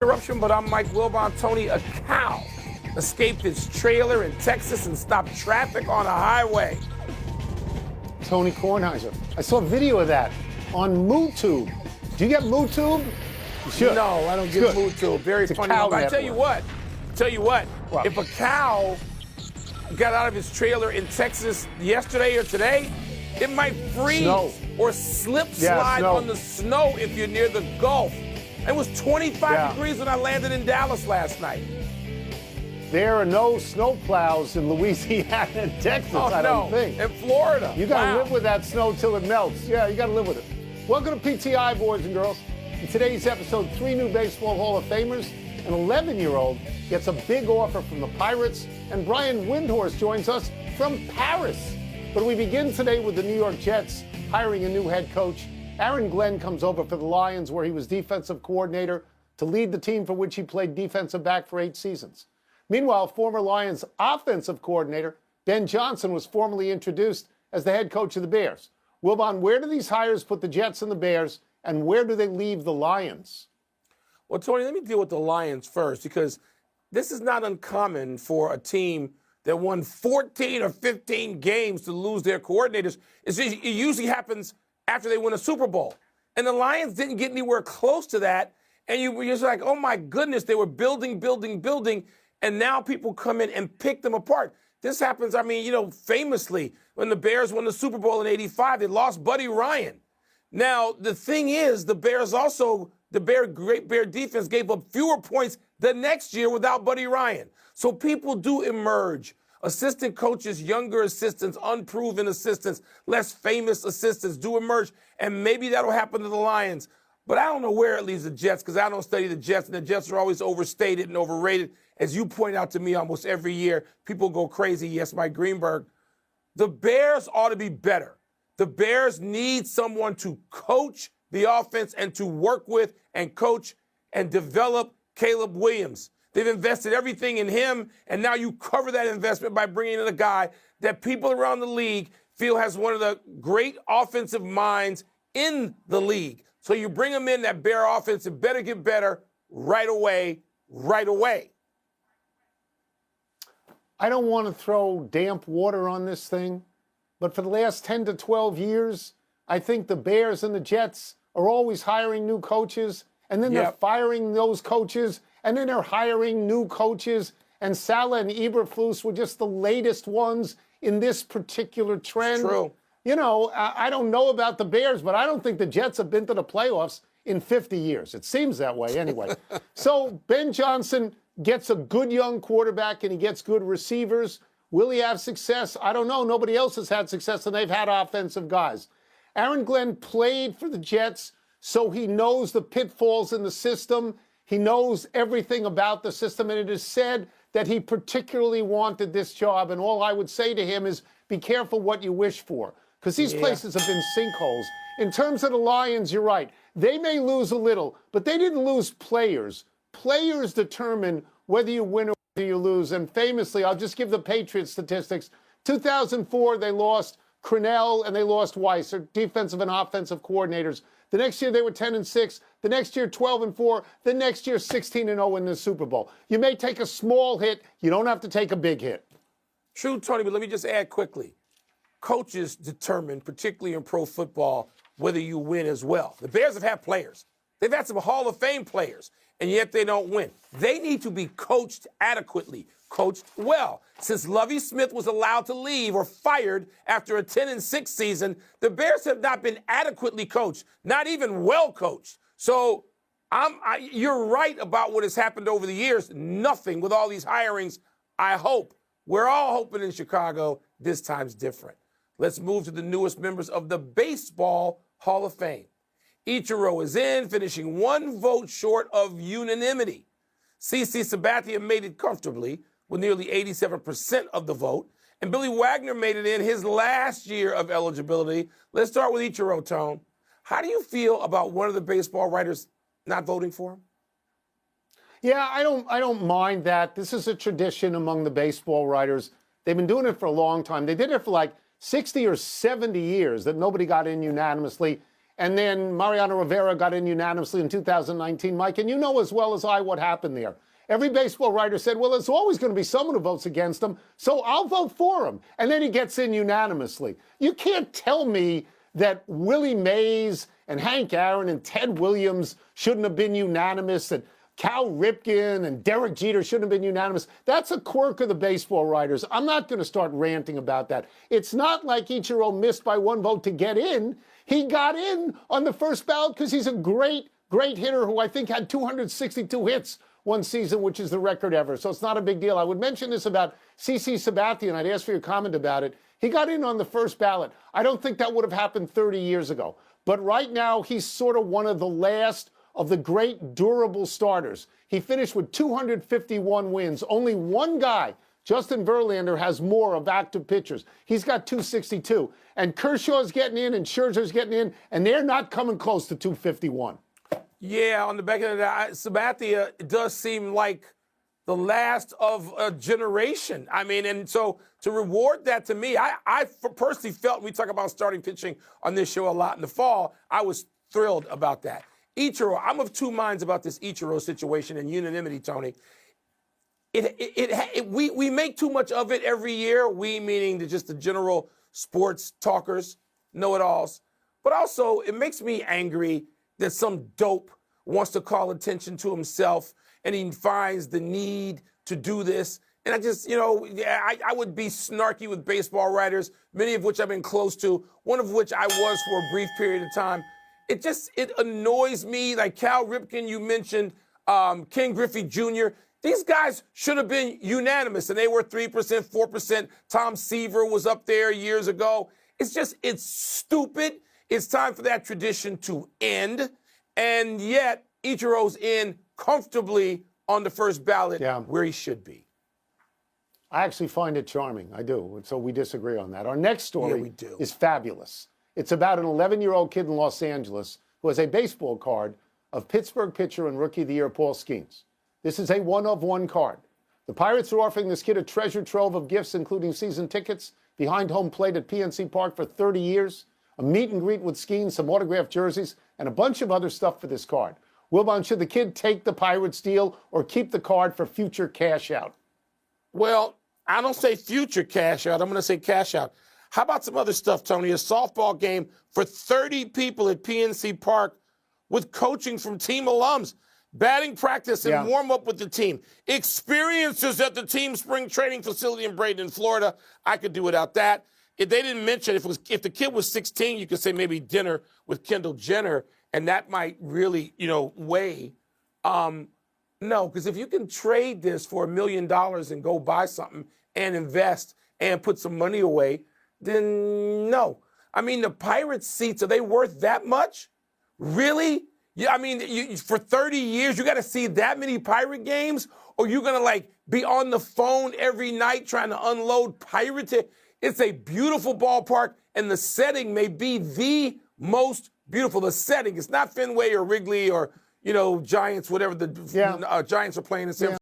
Interruption, but I'm Mike Wilbon. Tony, a cow escaped his trailer in Texas and stopped traffic on a highway. Tony Kornheiser. I saw a video of that on MooTube. Do you get MooTube? You should. No, I don't get MooTube. Very funny. But I tell you what, if a cow got out of his trailer in Texas yesterday or today, it might freeze or slip slide on the snow if you're near the Gulf. It was 25 degrees when I landed in Dallas last night. There are no snow plows in Louisiana and Texas, I don't think. In Florida. You got to live with that snow till it melts. Yeah, you got to live with it. Welcome to PTI, boys and girls. In today's episode, 3 new Baseball Hall of Famers. An 11-year-old gets a big offer from the Pirates, and Brian Windhorst joins us from Paris. But we begin today with the New York Jets hiring a new head coach. Aaron Glenn comes over for the Lions, where he was defensive coordinator, to lead the team for which he played defensive back for 8 seasons. Meanwhile, former Lions offensive coordinator Ben Johnson was formally introduced as the head coach of the Bears. Wilbon, where do these hires put the Jets and the Bears, and where do they leave the Lions? Well, Tony, let me deal with the Lions first, because this is not uncommon for a team that won 14 or 15 games to lose their coordinators. It usually happens after they win a Super Bowl. And the Lions didn't get anywhere close to that. And you're just like, oh, my goodness, they were building. And now people come in and pick them apart. This happens, famously, when the Bears won the Super Bowl in '85, they lost Buddy Ryan. Now, the thing is, the great Bear defense gave up fewer points the next year without Buddy Ryan. So people do emerge. Assistant coaches, younger assistants, unproven assistants, less famous assistants do emerge, and maybe that'll happen to the Lions. But I don't know where it leaves the Jets, because I don't study the Jets, and the Jets are always overstated and overrated. As you point out to me almost every year, people go crazy. Yes, Mike Greenberg. The Bears ought to be better. The Bears need someone to coach the offense and to work with and coach and develop Caleb Williams. They've invested everything in him, and now you cover that investment by bringing in a guy that people around the league feel has one of the great offensive minds in the league. So you bring him in, that Bear offense, it better get better right away. I don't want to throw damp water on this thing, but for the last 10 to 12 years, I think the Bears and the Jets are always hiring new coaches, and then they're firing those coaches, and then they're hiring new coaches, and Saleh and Eberflus were just the latest ones in this particular trend. It's true. You know, I don't know about the Bears, but I don't think the Jets have been to the playoffs in 50 years. It seems that way anyway. So Ben Johnson gets a good young quarterback, and he gets good receivers. Will he have success? I don't know. Nobody else has had success, and they've had offensive guys. Aaron Glenn played for the Jets, so he knows the pitfalls in the system. He knows everything about the system, and it is said that he particularly wanted this job. And all I would say to him is be careful what you wish for, because these places have been sinkholes. In terms of the Lions, you're right. They may lose a little, but they didn't lose players. Players determine whether you win or whether you lose. And famously, I'll just give the Patriots statistics. 2004, they lost Crennel and they lost Weiss, their defensive and offensive coordinators. The next year, they were 10-6. The next year, 12-4. The next year, 16-0 in the Super Bowl. You may take a small hit. You don't have to take a big hit. True, Tony, but let me just add quickly. Coaches determine, particularly in pro football, whether you win as well. The Bears have had players. They've had some Hall of Fame players, and yet they don't win. They need to be coached adequately, coached well. Since Lovie Smith was allowed to leave or fired after a 10-6 season, the Bears have not been adequately coached, not even well coached. So you're right about what has happened over the years. Nothing with all these hirings, I hope. We're all hoping in Chicago this time's different. Let's move to the newest members of the Baseball Hall of Fame. Ichiro is in, finishing 1 vote short of unanimity. CeCe Sabathia made it comfortably with nearly 87% of the vote. And Billy Wagner made it in his last year of eligibility. Let's start with Ichiro, Tone. How do you feel about one of the baseball writers not voting for him? Yeah, I don't mind that. This is a tradition among the baseball writers. They've been doing it for a long time. They did it for like 60 or 70 years that nobody got in unanimously. And then Mariano Rivera got in unanimously in 2019, Mike. And you know as well as I what happened there. Every baseball writer said, well, there's always going to be someone who votes against him, so I'll vote for him. And then he gets in unanimously. You can't tell me that Willie Mays and Hank Aaron and Ted Williams shouldn't have been unanimous, that Cal Ripken and Derek Jeter shouldn't have been unanimous. That's a quirk of the baseball writers. I'm not going to start ranting about that. It's not like Ichiro missed by one vote to get in. He got in on the first ballot because he's a great hitter who I think had 262 hits one season, which is the record ever. So it's not a big deal. I would mention this about CC Sabathia, I'd ask for your comment about it. He got in on the first ballot. I don't think that would have happened 30 years ago. But right now, he's sort of one of the last of the great durable starters. He finished with 251 wins. Only one guy, Justin Verlander, has more of active pitchers. He's got 262. And Kershaw's getting in and Scherzer's getting in, and they're not coming close to 251. Yeah, on the back end of that, Sabathia does seem like the last of a generation. I mean, and so to reward that to me, I personally felt, we talk about starting pitching on this show a lot in the fall, I was thrilled about that. Ichiro, I'm of two minds about this Ichiro situation and unanimity, Tony. We make too much of it every year, we meaning just the general sports talkers, know-it-alls. But also, it makes me angry that some dope wants to call attention to himself and he finds the need to do this. And I just, I would be snarky with baseball writers, many of which I've been close to, one of which I was for a brief period of time. It annoys me, like Cal Ripken, you mentioned, Ken Griffey Jr., these guys should have been unanimous, and they were 3%, 4%. Tom Seaver was up there years ago. It's stupid. It's time for that tradition to end. And yet, Ichiro's in comfortably on the first ballot where he should be. I actually find it charming. I do. So we disagree on that. Our next story is fabulous. It's about an 11-year-old kid in Los Angeles who has a baseball card of Pittsburgh pitcher and Rookie of the Year Paul Skeens. This is a one-of-one card. The Pirates are offering this kid a treasure trove of gifts, including season tickets, behind home plate at PNC Park for 30 years, a meet and greet with Skeens, some autographed jerseys, and a bunch of other stuff for this card. Wilbon, should the kid take the Pirates deal or keep the card for future cash out? Well, I don't say future cash out. I'm going to say cash out. How about some other stuff, Tony? A softball game for 30 people at PNC Park with coaching from team alums, batting practice and warm-up with the team, experiences at the team spring training facility in Bradenton, Florida. I could do without that. If they didn't mention, if the kid was 16, you could say maybe dinner with Kendall Jenner, and that might really, weigh. No, because if you can trade this for $1 million and go buy something and invest and put some money away, then no. I mean, the Pirates seats, are they worth that much? Really? Yeah, I mean, for 30 years, you got to see that many Pirate games? Or you're going to, be on the phone every night trying to unload Pirate? It's a beautiful ballpark, and the setting may be the most beautiful. The setting, it's not Fenway or Wrigley or, Giants, whatever the Giants are playing in San Francisco.